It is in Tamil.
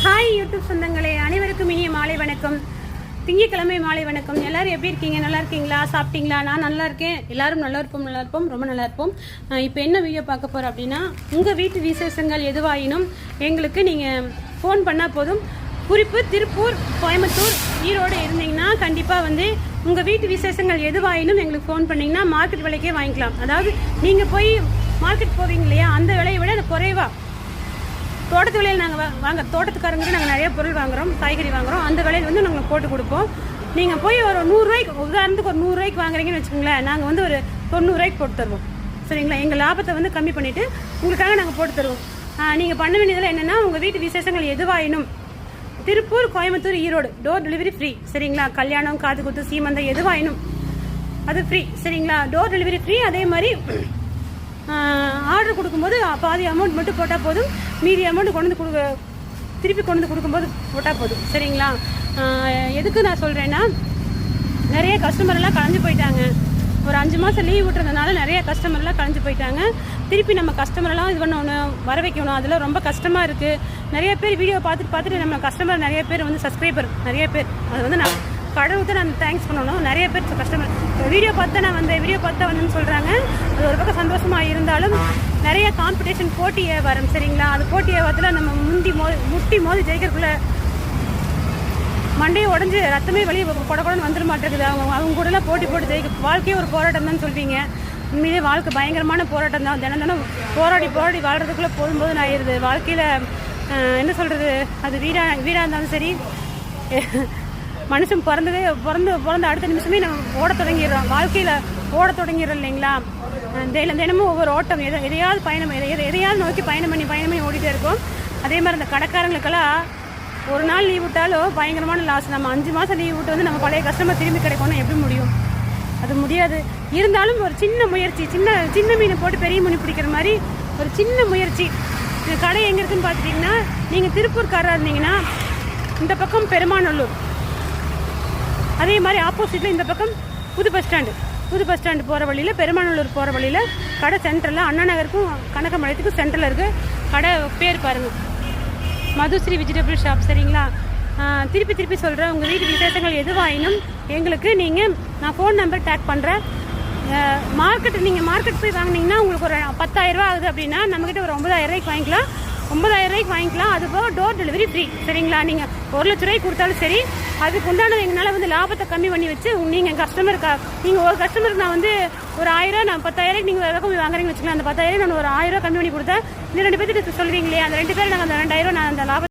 ஹாய் யூடியூப் சொந்தங்களே, அனைவருக்கும் இனிய மாலை வணக்கம். திங்கட்கிழமை மாலை வணக்கம். எல்லாரும் எப்படி இருக்கீங்க? நல்லா இருக்கீங்களா? சாப்பிட்டீங்களா? நான் நல்லா இருக்கேன். எல்லாரும் நல்லா இருப்போம், ரொம்ப நல்லா இருப்போம். இப்போ என்ன வீடியோ பார்க்க போகிறோம் அப்படின்னா, உங்கள் வீட்டு விசேஷங்கள் எதுவாயினும் எங்களுக்கு நீங்கள் ஃபோன் பண்ணால் போதும். குறிப்பு திருப்பூர், கோயம்புத்தூர், ஈரோடு இருந்தீங்கன்னா கண்டிப்பாக வந்து உங்கள் வீட்டு விசேஷங்கள் எதுவாயினும் எங்களுக்கு ஃபோன் பண்ணிங்கன்னா மார்க்கெட் விலைக்கே வாங்கிக்கலாம். அதாவது நீங்கள் போய் மார்க்கெட் போவீங்க இல்லையா, அந்த விலையை விட அது குறைவாக தோட்டத்து விலையில் நாங்கள் தோட்டத்துக்காரங்க நாங்கள் நிறைய பொருள் வாங்குகிறோம், காய்கறி வாங்குகிறோம். அந்த விலையில் வந்து நாங்கள் போட்டு கொடுப்போம். நீங்கள் போய் ஒரு 100 ரூபாய்க்கு, உதாரணத்துக்கு ஒரு 100 ரூபாய்க்கு வாங்குறீங்கன்னு வச்சுக்கோங்களேன், நாங்கள் வந்து ஒரு 90 ரூபாய்க்கு போட்டு தருவோம். சரிங்களா? எங்கள் லாபத்தை வந்து கம்மி பண்ணிவிட்டு உங்களுக்காக நாங்கள் போட்டு தருவோம். நீங்கள் பண்ண வேண்டியதில் என்னென்னா, உங்கள் வீட்டு விசேஷங்கள் எதுவாயினும் Tiruppur, Coimbatore, Erode door delivery free. சரிங்களா? கல்யாணம், காது குத்து, சீமந்தம் எதுவாயினும் அது ஃப்ரீ. சரிங்களா? Door delivery free. அதே மாதிரி ஆர்டர் கொடுக்கும்போது பாதி அமௌண்ட் மட்டும் போட்டால் போதும், மீதி அமௌண்ட் திருப்பி கொண்டு வந்து கொடுக்கும்போது போட்டால் போதும். சரிங்களா? எதுக்கு நான் சொல்கிறேன்னா, நிறைய கஸ்டமர்லாம் கலைஞ்சு போயிட்டாங்க. ஒரு 5 மாதம் லீவ் விட்டுறதுனால நிறைய கஸ்டமர்லாம் கலைஞ்சு போயிட்டாங்க. திருப்பி நம்ம கஸ்டமர்லாம் இது பண்ணணும், வர வைக்கணும், அதெல்லாம் ரொம்ப கஷ்டமாக இருக்குது. நிறைய பேர் வீடியோ பார்த்துட்டு நம்ம கஸ்டமர் நிறைய பேர் வந்து சப்ஸ்கிரைபர் நிறைய பேர், அது வந்து நான் கடவுளுக்கு நான் தேங்க்ஸ் பண்ணணும். நிறைய பேர் கஸ்டமர் வீடியோ பார்த்து நான் வீடியோ பார்த்தா வந்துன்னு சொல்கிறாங்க. அது ஒரு பக்கம் சந்தோஷமாக இருந்தாலும் நிறைய காம்படிஷன் போட்டியை வரும். சரிங்களா? அது போட்டியை வரத்தில் நம்ம முட்டி மோதி ஜெயிக்கிறதுக்குள்ள மண்டையை உடஞ்சி ரத்தமே வெளியே கொடன்னு வந்துட மாட்டேங்குது. அவங்க கூடலாம் போட்டு ஜெயிக்க வாழ்க்கையே ஒரு போராட்டம் தான் சொல்வீங்க. உண்மையிலே வாழ்க்கை பயங்கரமான போராட்டம் தான். தினம் போராடி வாழ்கிறதுக்குள்ளே போகும்போது நான் ஆயிடுது. வாழ்க்கையில் என்ன சொல்கிறது, அது வீடாக இருந்தாலும் சரி, மனுஷன் பிறந்த அடுத்த நிமிஷமே நம்ம ஓட தொடங்கிடுறோம். வாழ்க்கையில் ஓட தொடங்கிடுறோம் இல்லைங்களா? தினமும் ஒவ்வொரு ஓட்டம், எதையாவது நோக்கி பயணம் பண்ணி ஓடிட்டே இருக்கும். அதே மாதிரி இந்த கடைக்காரங்களுக்கெல்லாம் ஒரு நாள் லீவ் விட்டாலும் பயங்கரமான லாஸ். நம்ம 5 மாதம் லீவ் விட்டு வந்து நம்ம பழைய கஸ்டமர் திரும்பி கிடைக்கணும், எப்படி முடியும்? அது முடியாது. இருந்தாலும் ஒரு சின்ன முயற்சி, சின்ன மீனை போட்டு பெரிய மீன் பிடிக்கிற மாதிரி ஒரு சின்ன முயற்சி. கடை எங்கே இருக்குன்னு பார்த்துட்டிங்கன்னா, நீங்கள் திருப்பூர்காரராக இருந்தீங்கன்னா இந்த பக்கம் பெருமாநல்லூர், அதே மாதிரி ஆப்போசிட்டில் இந்த பக்கம் புது பஸ் ஸ்டாண்டு போகிற வழியில், பெருமாநல்லூர் போகிற வழியில் கடை சென்டரில், அண்ணா நகருக்கும் கனகமலத்துக்கும் சென்டரில் இருக்குது கடை. பேர் பாருங்கள், மதுஸ்ரீ வெஜிடபிள் ஷாப். சரிங்களா? திருப்பி சொல்கிறேன், உங்கள் வீட்டு விசேஷங்கள் எதுவாயினும் எங்களுக்கு நான் ஃபோன் நம்பர் டேக் பண்ணுறேன். நீங்கள் மார்க்கெட் போய் வாங்கினீங்கன்னா உங்களுக்கு ஒரு 10,000 ரூபா ஆகுது அப்படின்னா, நம்மக்கிட்ட ஒரு 9,000 ரூபாய்க்கு வாங்கிக்கலாம். 9,000 ரூபாய்க்கு வாங்கிக்கலாம். அதுபோக டோர் டெலிவரி ஃப்ரீ. சரிங்களா? நீங்கள் 1 லட்ச ரூபாய்க்கு கொடுத்தாலும் சரி, அதுக்கு உண்டானது எங்களால் வந்து லாபத்தை கம்மி பண்ணி வச்சு, நீங்கள் ஒரு கஸ்டமருக்கு நான் வந்து ஒரு 1000, நான் 10,000 நீங்கள் வேறு போய் வாங்குறீங்கன்னு வச்சுக்கலாம். அந்த 10,000 நான் ஒரு 1000 ரூபா கம்மி பண்ணி கொடுத்தேன். இந்த 2 பேருக்கு சொல்லுவீங்களே, அந்த 2 பேர் நாங்கள் அந்த 2,000 நான் அந்த லாபத்தை